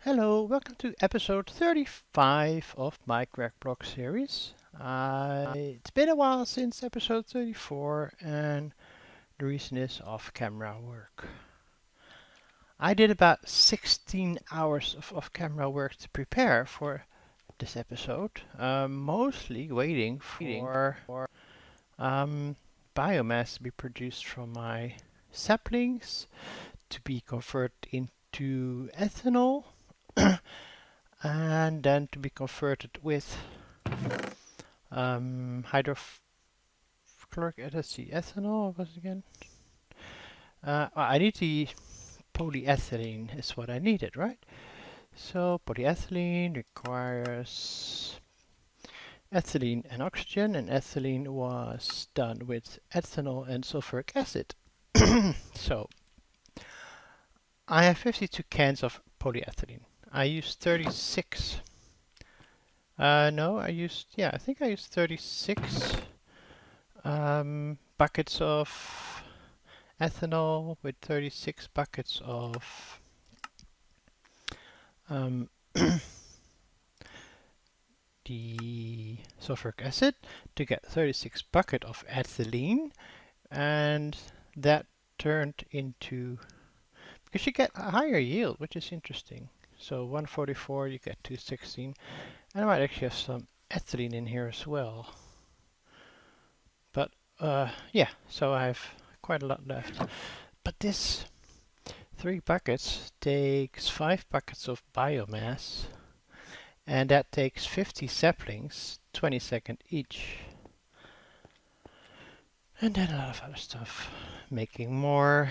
Hello, welcome to episode 35 of my GregBlock series. It's been a while since episode 34, and the reason is off-camera work. I did about 16 hours of off-camera work to prepare for this episode, mostly waiting for biomass to be produced from my saplings to be converted into ethanol and then to be converted with hydrochloric acid, ethanol. What was it again? I need the polyethylene is what I needed, right? So polyethylene requires ethylene and oxygen, and ethylene was done with ethanol and sulfuric acid. So I have 52 cans of polyethylene. I used 36. No, I think I used 36 buckets of ethanol with 36 buckets of the sulfuric acid to get 36 bucket of ethylene, and that turned into, because you get a higher yield, which is interesting. So 144, you get 216, and I might actually have some ethylene in here as well. But yeah, so I have quite a lot left. But this 3 buckets takes 5 buckets of biomass, and that takes 50 saplings, 20 seconds each. And then a lot of other stuff. Making more.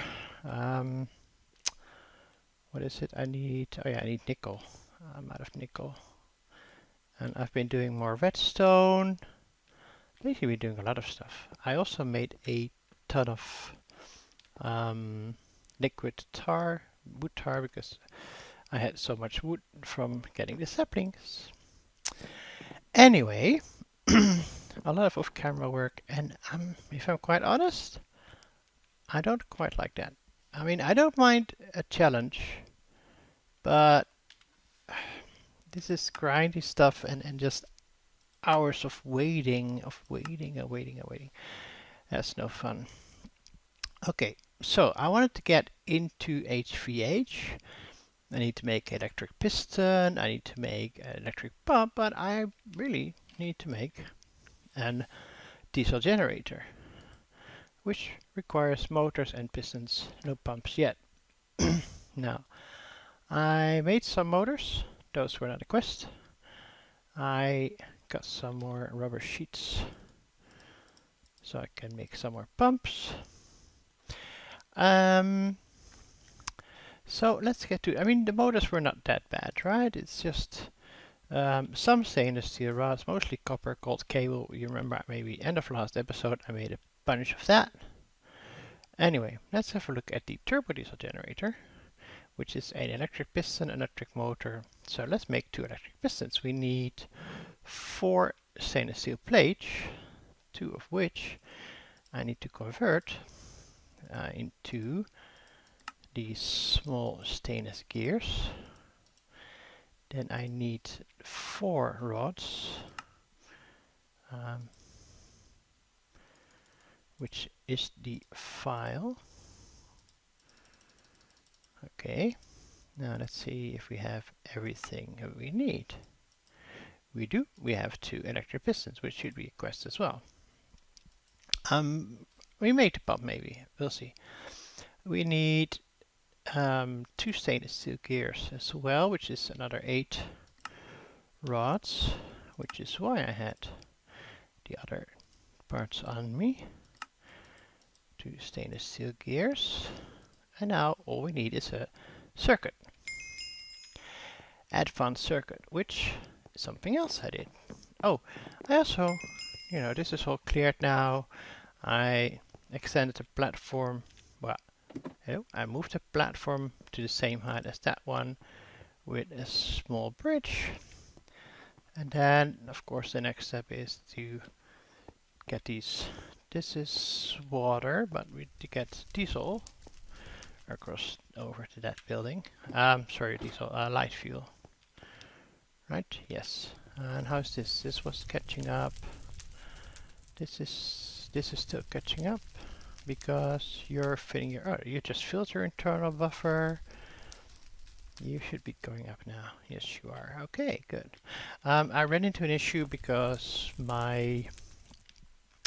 What is it I need? Oh yeah, I need nickel. I'm out of nickel. And I've been doing more redstone. Basically been doing a lot of stuff. I also made a ton of liquid tar, wood tar, because I had so much wood from getting the saplings. Anyway, a lot of off-camera work, and if I'm quite honest, I don't quite like that. I mean, I don't mind a challenge, but this is grindy stuff and just hours of waiting. That's no fun. Okay, so I wanted to get into HVH. I need to make electric piston, I need to make an electric pump, but I really need to make an diesel generator, which requires motors and pistons, no pumps yet. Now, I made some motors, those were not a quest. I got some more rubber sheets so I can make some more pumps. So let's get to, I mean, the motors were not that bad, right? It's just some stainless steel rods, mostly copper, gold cable. You remember maybe end of last episode I made a bunch of that. Anyway, let's have a look at the turbo diesel generator, which is an electric piston, electric motor. So let's make 2 electric pistons. We need 4 stainless steel plates, 2 of which I need to convert into these small stainless gears. Then I need 4 rods, which is the file. Okay, now let's see if we have everything we need. We do. We have 2 electric pistons, which should be a quest as well. We made the pump, maybe. We'll see. We need 2 stainless steel gears as well, which is another 8 rods, which is why I had the other parts on me. 2 stainless steel gears, and now all we need is a circuit. Advanced circuit, which is something else I did. Oh, I also, this is all cleared now. I extended the platform. Well, I moved the platform to the same height as that one with a small bridge. And then, of course, the next step is to get these. This is water, but we to get diesel across over to that building. Sorry, diesel, light fuel. Right, yes. And how's this? This was catching up. This is still catching up because you're filling your, oh, you just filled your internal buffer. You should be going up now. Yes, you are. Okay, good. I ran into an issue because my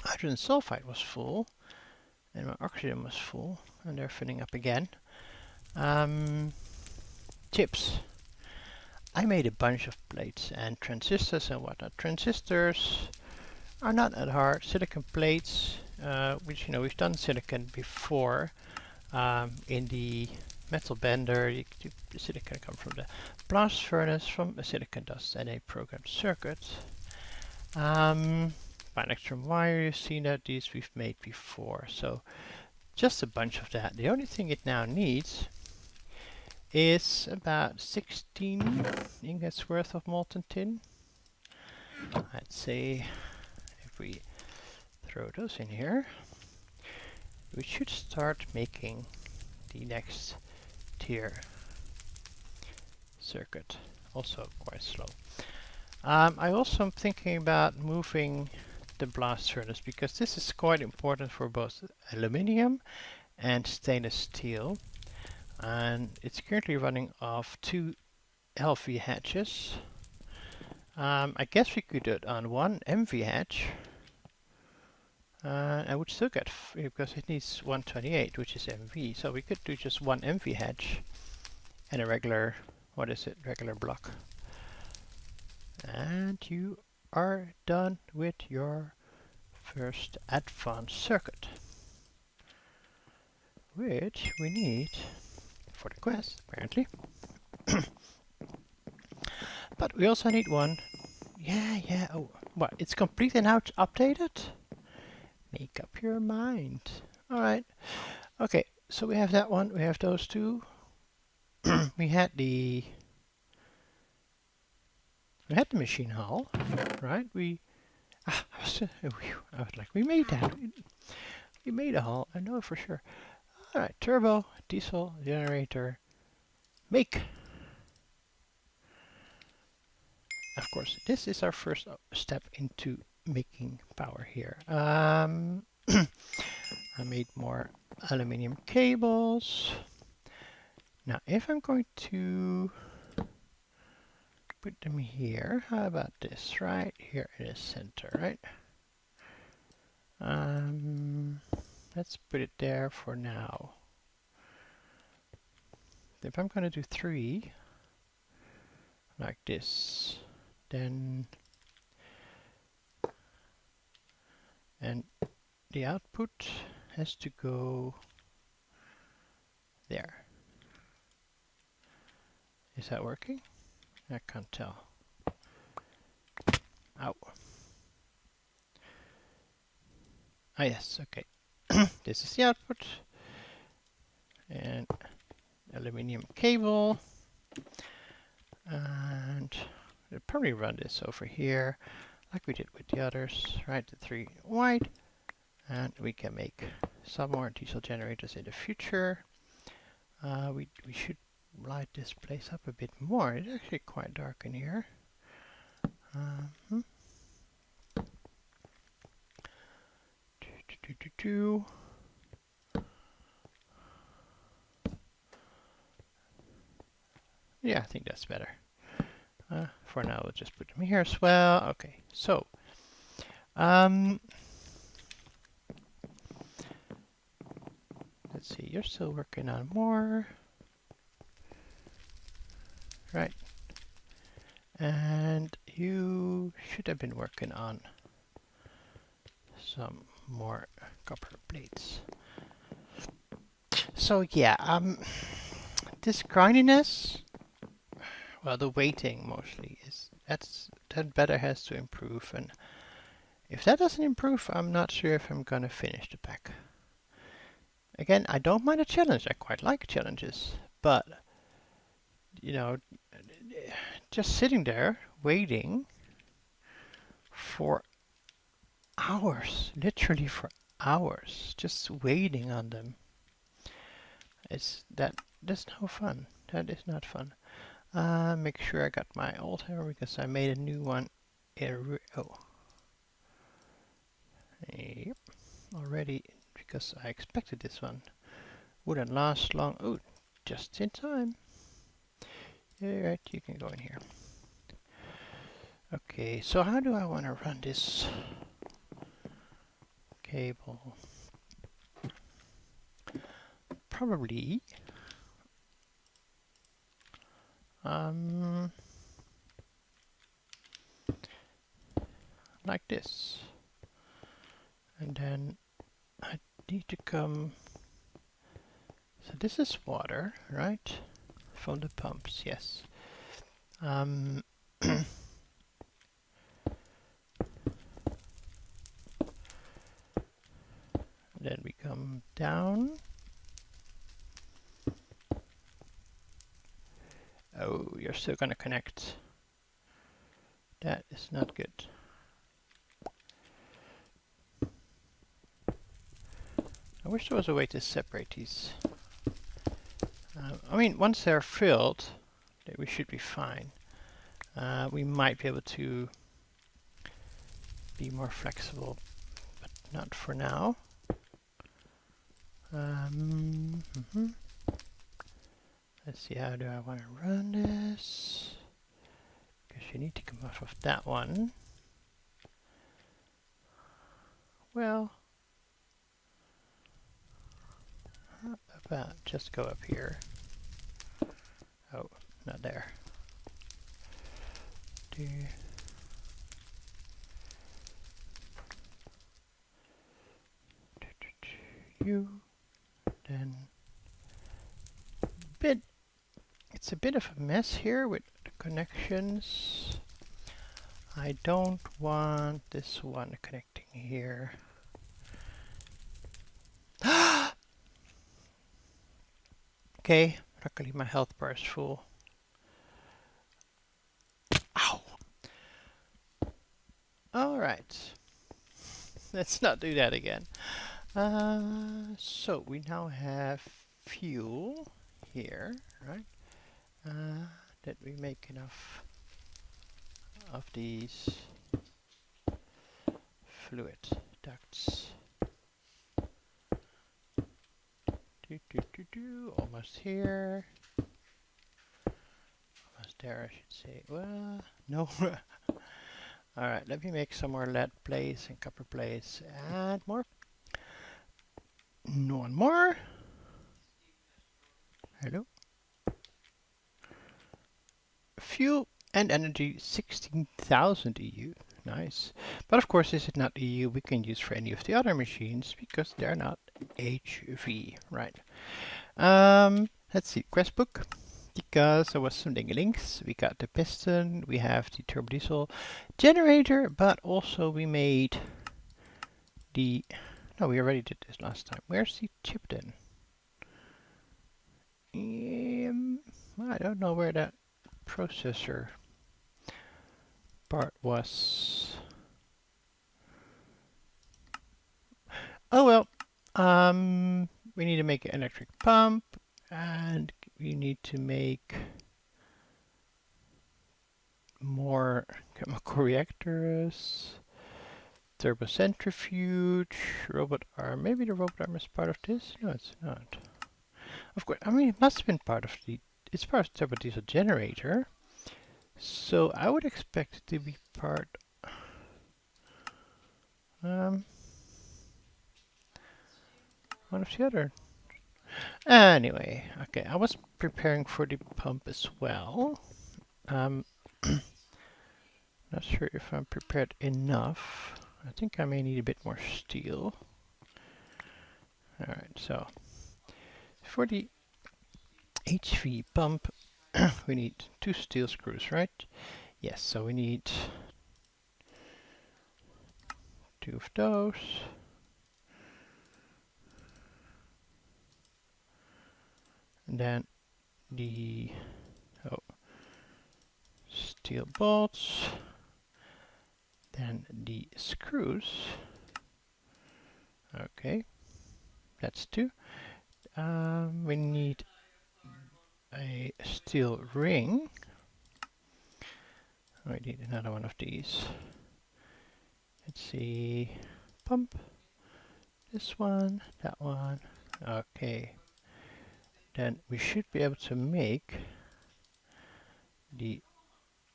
hydrogen sulfide was full and my oxygen was full, and they're filling up again. Chips. I made a bunch of plates and transistors and whatnot. Transistors are not that hard. Silicon plates, which, you know, we've done silicon before in the metal bender. The silicon comes from the blast furnace from a silicon dust and a programmed circuit. Bi-electron wire, you've seen that. These we've made before. So just a bunch of that. The only thing it now needs is about 16 ingots worth of molten tin. I'd say if we throw those in here, we should start making the next tier circuit. Also quite slow. I also am thinking about moving the blast furnace because this is quite important for both aluminium and stainless steel. And it's currently running off 2 LV hatches. I guess we could do it on 1 MV hatch. I would still get, because it needs 128, which is MV, so we could do just 1 MV hatch and a regular, what is it, regular block. And you are done with your first advanced circuit, which we need for the quest, apparently. But we also need one. Yeah, oh, what, it's complete and now it's updated? Make up your mind. Alright, okay, so we have that one, we have those two. we had the machine hull, right? I was like, we made that. We made a hull, I know for sure. Alright, turbo, diesel, generator, make. Of course, this is our first step into making power here. I made more aluminium cables. Now, if I'm going to put them here, how about this? Right here in the center, right? Let's put it there for now. If I'm going to do 3, like this, then, and the output has to go there. Is that working? I can't tell. Ow. Ah, yes, okay. This is the output. And aluminium cable. And we'll probably run this over here like we did with the others, right? The 3 wide. And we can make some more diesel generators in the future. We should light this place up a bit more. It's actually quite dark in here. Yeah, I think that's better. For now, we'll just put them here as well. Okay, so let's see. You're still working on more, right? And you should have been working on some more copper plates. So yeah, this grindiness, well, the weighting mostly is that better has to improve, and if that doesn't improve, I'm not sure if I'm gonna finish the pack. Again, I don't mind a challenge. I quite like challenges, but you know, just sitting there waiting for hours, literally for hours, just waiting on them, that that's no fun. That is not fun. Make sure I got my old hammer because I made a new one. Oh, yep, already because I expected this one wouldn't last long. Oh, just in time. Yeah, right, you can go in here. Okay, so how do I want to run this cable? Probably like this. And then I need to come. So this is water, right? From the pumps, yes. Then we come down. Oh, you're still gonna connect. That is not good. I wish there was a way to separate these. I mean, once they're filled, we should be fine. We might be able to be more flexible, but not for now. Let's see, how do I want to run this? Because you need to come off of that one. Well, how about just go up here? Oh, not there. You, then it's a bit of a mess here with the connections. I don't want this one connecting here. Okay, luckily my health bar is full. Ow! Alright. Let's not do that again. So we now have fuel here, right? That we make enough of these fluid ducts. Almost here. Almost there, I should say. Well, no. Alright, let me make some more lead plates and copper plates and more. One more. Hello. Fuel and energy 16,000 EU. Nice. But of course, this is not EU we can use for any of the other machines because they're not HV, right? Let's see, quest book. Because there was some links. We got the piston, we have the turbo diesel generator, but also we made the... No, we already did this last time. Where's the chip then? I don't know where that processor part was. Oh well. We need to make an electric pump, and we need to make more chemical reactors, turbocentrifuge, robot arm. Maybe the robot arm is part of this? No, it's not. Of course, I mean, it must have been part of the... It's part of the turbo diesel generator. So I would expect it to be part... one of the other. Anyway, okay, I was preparing for the pump as well. Not sure if I'm prepared enough. I think I may need a bit more steel. Alright, so for the HV pump, we need 2 steel screws, right? Yes, so we need 2 of those. And then the steel bolts. Then the screws. Okay, that's 2. We need a steel ring. I need another one of these. Let's see, pump, this one, that one. Okay, then we should be able to make the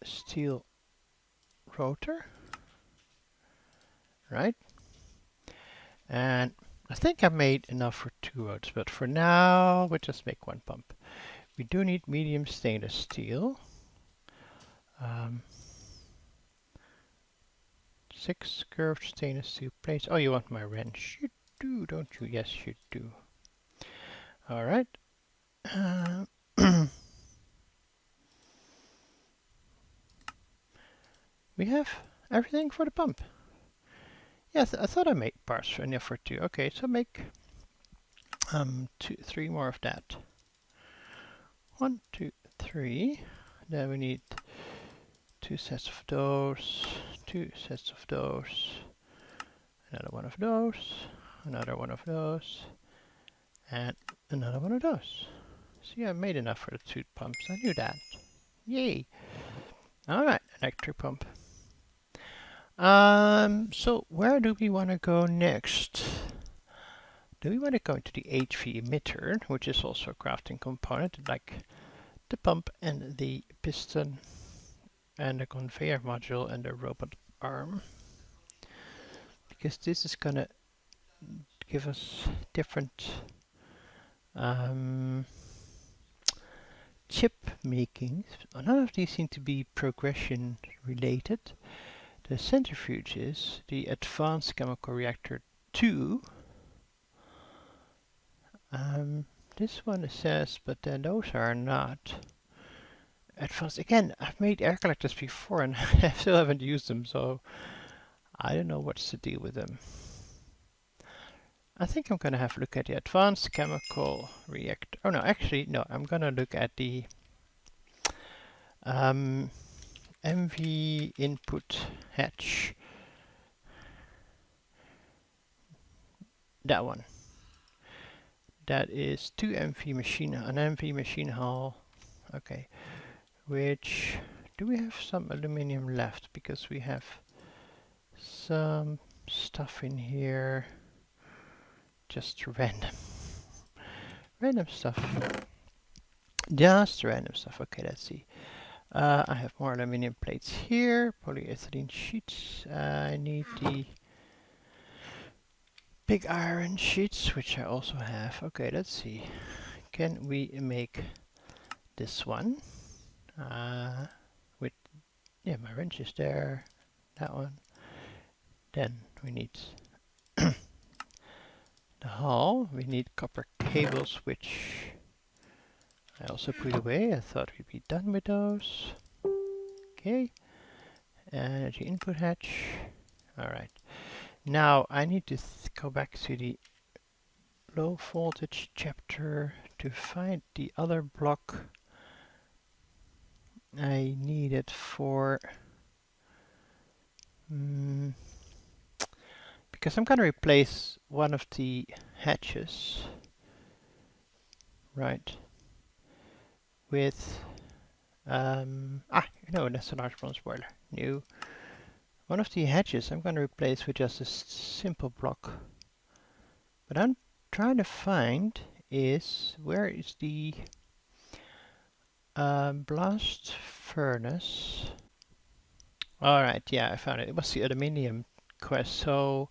steel rotor, right? And I think I made enough for 2 rotors, but for now we'll just make 1 pump. We do need medium stainless steel. 6 curved stainless steel plates. Oh, you want my wrench? You do, don't you? Yes, you do. All right. We have everything for the pump. Yes, I thought I made parts for enough for 2. Okay, so make 3 more of that. 1, 2, 3. Then we need 2 sets of those, 2 sets of those, another one of those, another one of those, and another one of those. See, I made enough for the 2 pumps. I knew that. Yay! Alright, electric pump. So where do we want to go next? Do we want to go into the HV emitter, which is also a crafting component, like the pump and the piston and the conveyor module and the robot arm? Because this is gonna give us different chip makings. None of these seem to be progression related. The centrifuges, the advanced chemical reactor 2. This one says, but then those are not advanced. Again, I've made air collectors before and I still haven't used them, so I don't know what's the deal with them. I think I'm gonna have a look at the advanced chemical reactor. Oh no, actually no, I'm gonna look at the MV input hatch. That one. That is 2 MV machine, an MV machine hall. Okay, which do we have some aluminium left? Because we have some stuff in here. Just random stuff. Just random stuff. Okay, let's see. I have more aluminium plates here, polyethylene sheets. I need the big iron sheets, which I also have. Okay, let's see. Can we make this one? With, yeah, my wrench is there. That one. Then we need the hull. We need copper cables, which I also put away. I thought we'd be done with those. Okay. Energy input hatch. Alright. Now I need to go back to the low voltage chapter to find the other block I needed for because I'm gonna replace one of the hatches, right, with no, that's a large bronze boiler. New. One of the hatches I'm gonna replace with just a simple block. But I'm trying to find is where is the blast furnace. Alright, yeah, I found it. It was the aluminium quest. So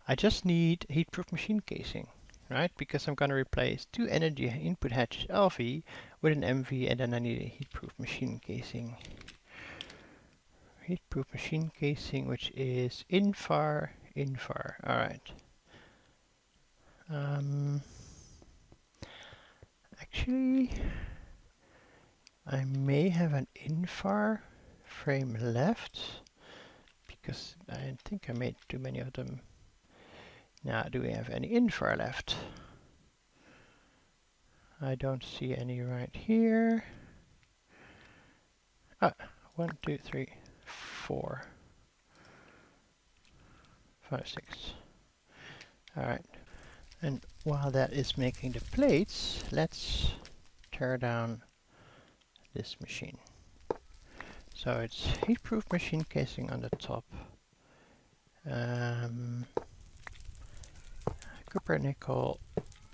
I just need heat-proof machine casing, right? Because I'm going to replace 2 energy input hatches LV with an MV, and then I need a heat-proof machine casing. Heat-proof machine casing, which is infar. Alright. Actually, I may have an infar frame left because I think I made too many of them. Now, do we have any infar left? I don't see any right here. 1, 2, 3, 4, 5, 6. Alright. And while that is making the plates, let's tear down this machine. So it's heat-proof machine casing on the top. Copper nickel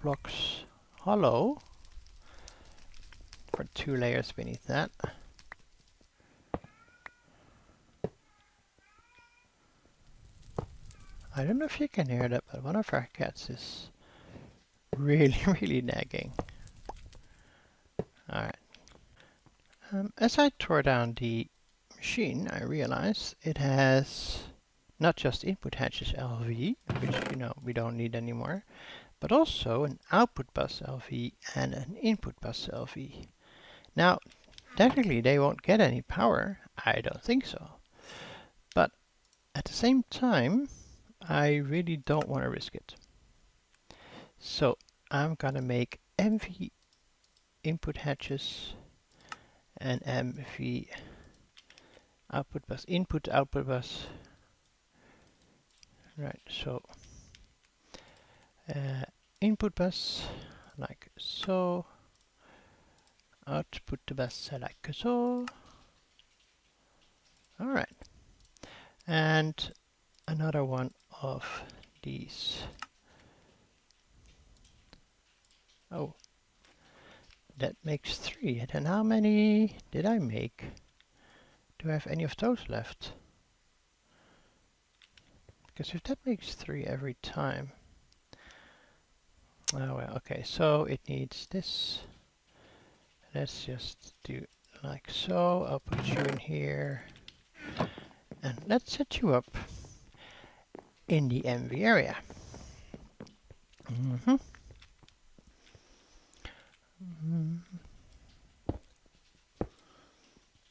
blocks hollow for 2 layers beneath that. I don't know if you can hear that, but one of our cats is really, really nagging. Alright. As I tore down the machine, I realized it has not just input hatches LV, which you know we don't need anymore, but also an output bus LV and an input bus LV. Now, technically they won't get any power, I don't think so. But at the same time, I really don't want to risk it. So I'm gonna make MV input hatches and MV output bus, input output bus. Right, so input bus like so, output bus like so. Alright, and another one of these. Oh, that makes 3. And then how many did I make? Do I have any of those left? Because if that makes 3 every time. Oh well, okay, so it needs this. Let's just do like so. I'll put you in here. And let's set you up in the MV area.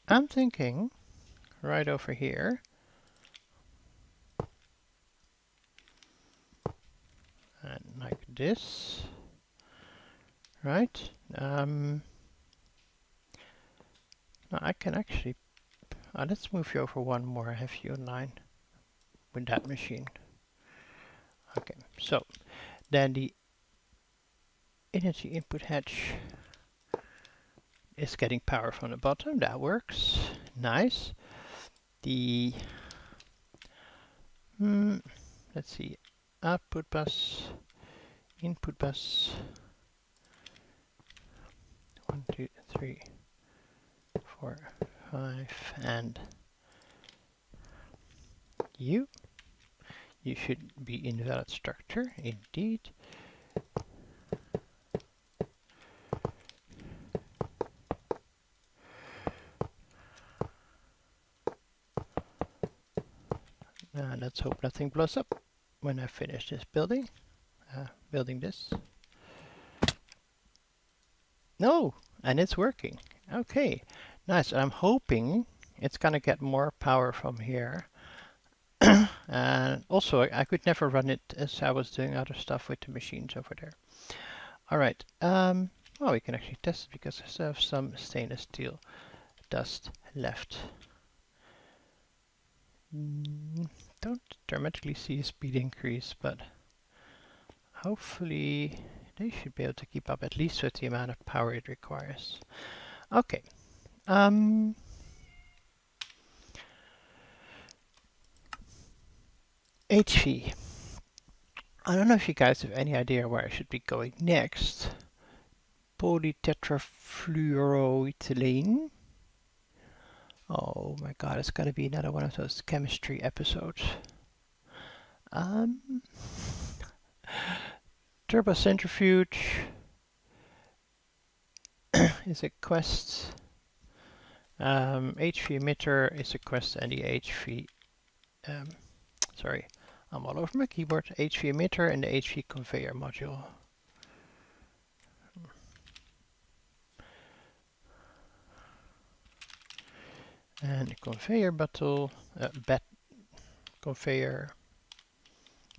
I'm thinking right over here. And like this. Right? Now I can actually... let's move you over one more. I have you in line with that machine. Okay, so then the energy input hatch is getting power from the bottom. That works. Nice. The let's see, output bus, input bus. 1, 2, 3, 4, 5, and you. You should be invalid structure, indeed. Let's hope nothing blows up when I finish this building. Building this. No, and it's working. Okay, nice. I'm hoping it's gonna get more power from here. And also, I could never run it as I was doing other stuff with the machines over there. All right. Well, we can actually test it because I still have some stainless steel dust left. Don't dramatically see a speed increase, but hopefully they should be able to keep up at least with the amount of power it requires. Okay. HV. I don't know if you guys have any idea where I should be going next. Polytetrafluoroethylene. Oh my god, it's gotta be another one of those chemistry episodes. Turbocentrifuge is a quest. HV emitter is a quest, and the HV sorry, I'm all over my keyboard. HV emitter and the HV conveyor module. And conveyor battle, conveyor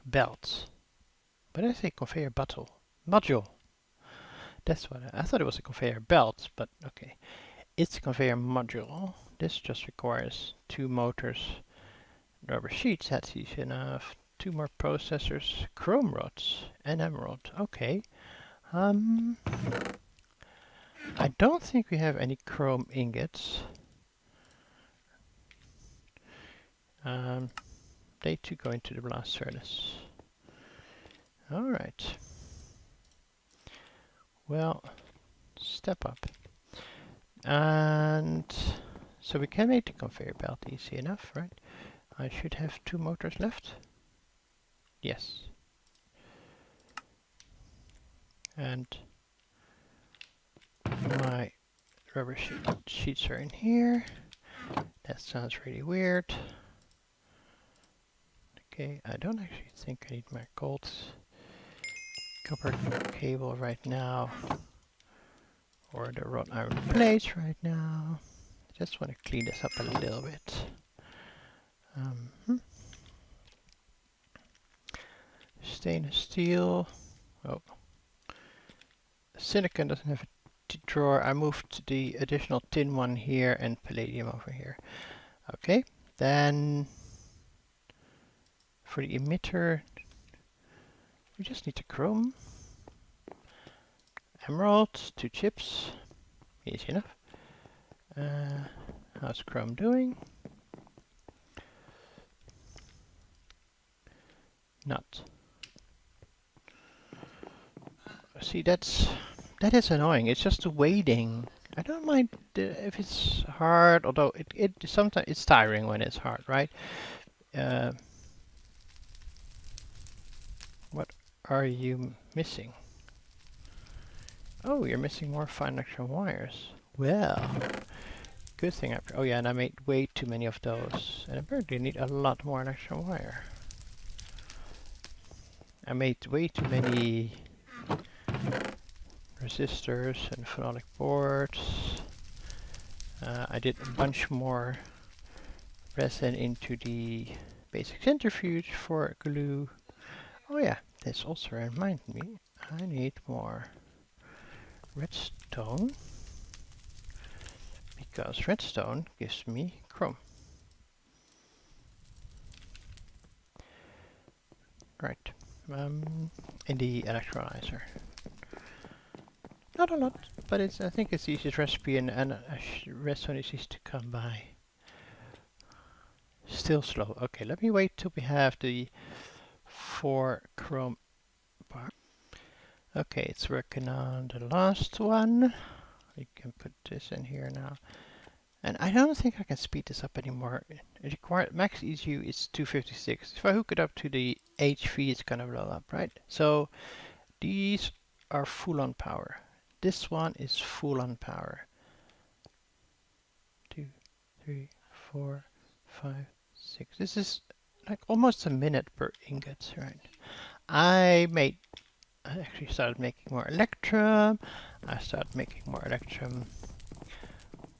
belt. But I say conveyor battle module. That's what I thought it was a conveyor belt, but okay. It's a conveyor module. This just requires 2 motors, rubber sheets, that's easy enough. 2 more processors, chrome rods, and emerald. Okay. I don't think we have any chrome ingots. They too go into the blast furnace. Alright. Well, step up. And so we can make the conveyor belt easy enough, right? I should have 2 motors left. Yes. And my rubber sheets are in here. That sounds really weird. Okay, I don't actually think I need my gold copper cable right now, or the wrought iron plates right now. I just want to clean this up a little bit. Stainless steel. Oh, silicon doesn't have a drawer. I moved the additional tin one here and palladium over here. Okay, then for the emitter, we just need the chrome. Emerald, 2 chips, easy enough. How's chrome doing? Not. See, that is annoying. It's just the waiting. I don't mind if it's hard, although it sometimes it's tiring when it's hard, right? What are you missing? Oh, you're missing more fine electron wires. Well, good thing oh yeah, and I made way too many of those, and apparently I need a lot more electron wire. I made way too many resistors and phenolic boards. I did a bunch more resin into the basic centrifuge for glue. Oh yeah, this also reminded me, I need more redstone, because redstone gives me chrome. Right, in the electrolyzer. Not a lot, but I think it's the easiest recipe, and redstone is easy to come by. Still slow. Okay, let me wait till we have the 4 chrome bar. Okay, it's working on the last one. We can put this in here now. And I don't think I can speed this up anymore. It requires max ECU is 256. If I hook it up to the HV, it's gonna blow up, right? So these are full on power. This one is full on power. 2, 3, 4, 5, 6. This is like almost a minute per ingot, right? I actually started making more electrum. I started making more electrum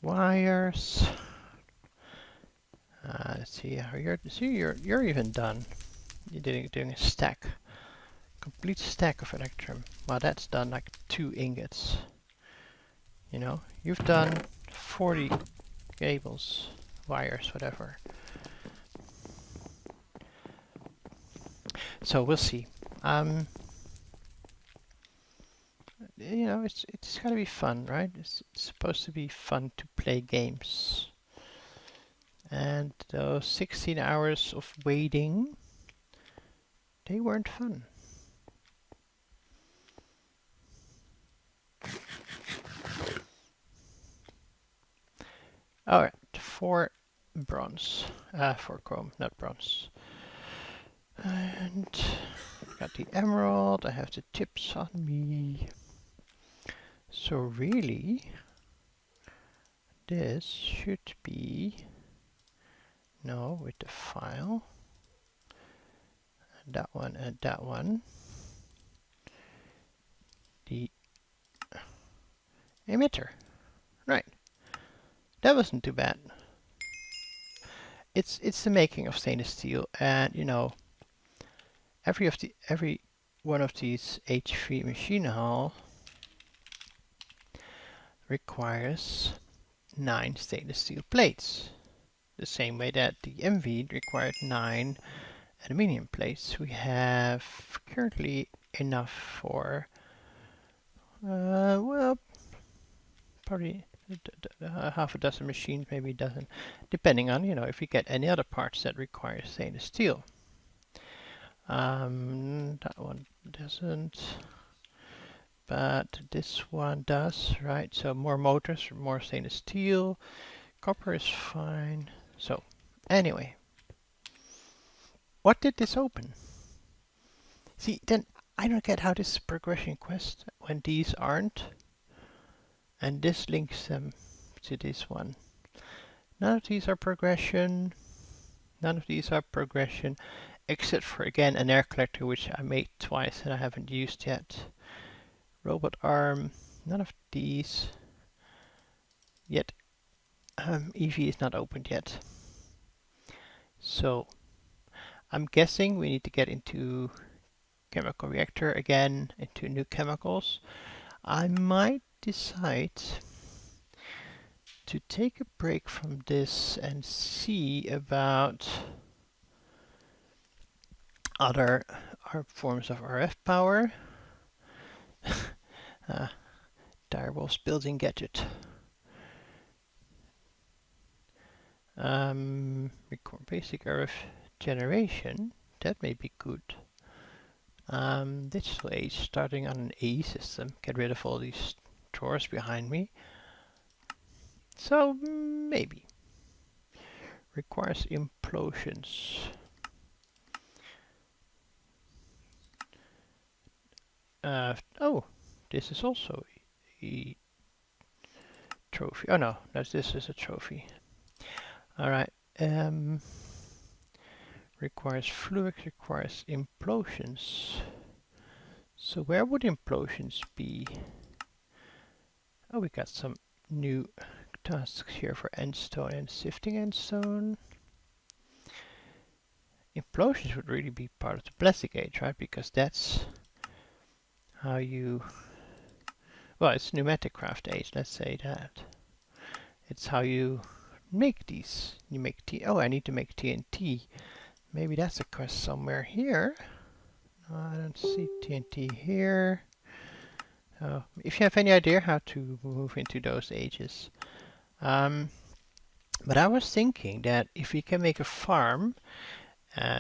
wires. Let's see how you're even done. You're doing a stack, complete stack of electrum. Well, that's done like 2 ingots. You know, you've done 40 cables, wires, whatever. So we'll see. You know, it's gotta be fun, right? It's supposed to be fun to play games. And those 16 hours of waiting, they weren't fun. Alright, 4 bronze. 4 chrome, not bronze. And got the emerald, I have the tips on me. So really, this should be, no, with the file, and that one and that one, the emitter, right? That wasn't too bad. It's the making of stainless steel, and you know, every one of these H3 machine hull requires 9 stainless steel plates. The same way that the MV required 9 aluminium plates. We have currently enough for, well, probably half a dozen machines, maybe a dozen, depending on, if you get any other parts that require stainless steel. That one doesn't, but this one does, right? So more motors, more stainless steel, copper is fine. So anyway, what did this open? See, then I don't get how this is progression quest when these aren't, and this links them to this one. None of these are progression. None of these are progression, except for, again, an air collector, which I made twice and I haven't used yet. Robot arm, none of these. Yet, EV is not opened yet. So, I'm guessing we need to get into chemical reactor again, into new chemicals. I might decide to take a break from this and see about other forms of RF power. Direwolf's building gadget. Basic RF generation, that may be good. Digital age, starting on an A system. Get rid of all these drawers behind me. So, maybe. Requires implosions. Oh, this is also a trophy. Oh no, this is a trophy. Alright. Requires fluids, requires implosions. So where would implosions be? Oh, we got some new tasks here for endstone and sifting endstone. Implosions would really be part of the plastic age, right? Because that's how you... Well, it's pneumatic craft age, let's say that. It's how you make these. You make Oh, I need to make TNT. Maybe that's a quest somewhere here. No, I don't see TNT here. If you have any idea how to move into those ages. But I was thinking that if we can make a farm,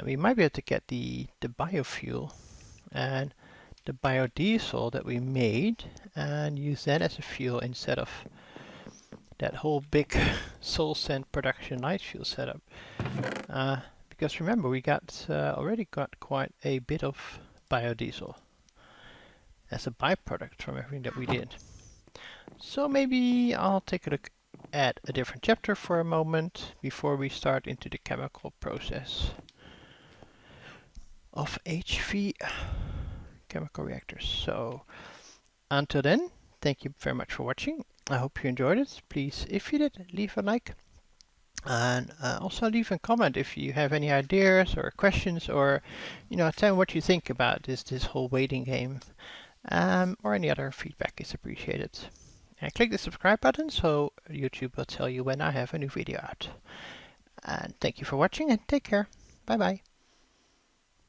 we might be able to get the biofuel and the biodiesel that we made and use that as a fuel instead of that whole big soul sand production light fuel setup. Because remember, we already got quite a bit of biodiesel as a byproduct from everything that we did. So maybe I'll take a look at a different chapter for a moment before we start into the chemical process of HV chemical reactors. So until then, thank you very much for watching. I hope you enjoyed it. Please, if you did, leave a like. And also leave a comment if you have any ideas or questions, or tell me what you think about this whole waiting game, or any other feedback is appreciated. And click the subscribe button so YouTube will tell you when I have a new video out. And thank you for watching and take care. Bye bye.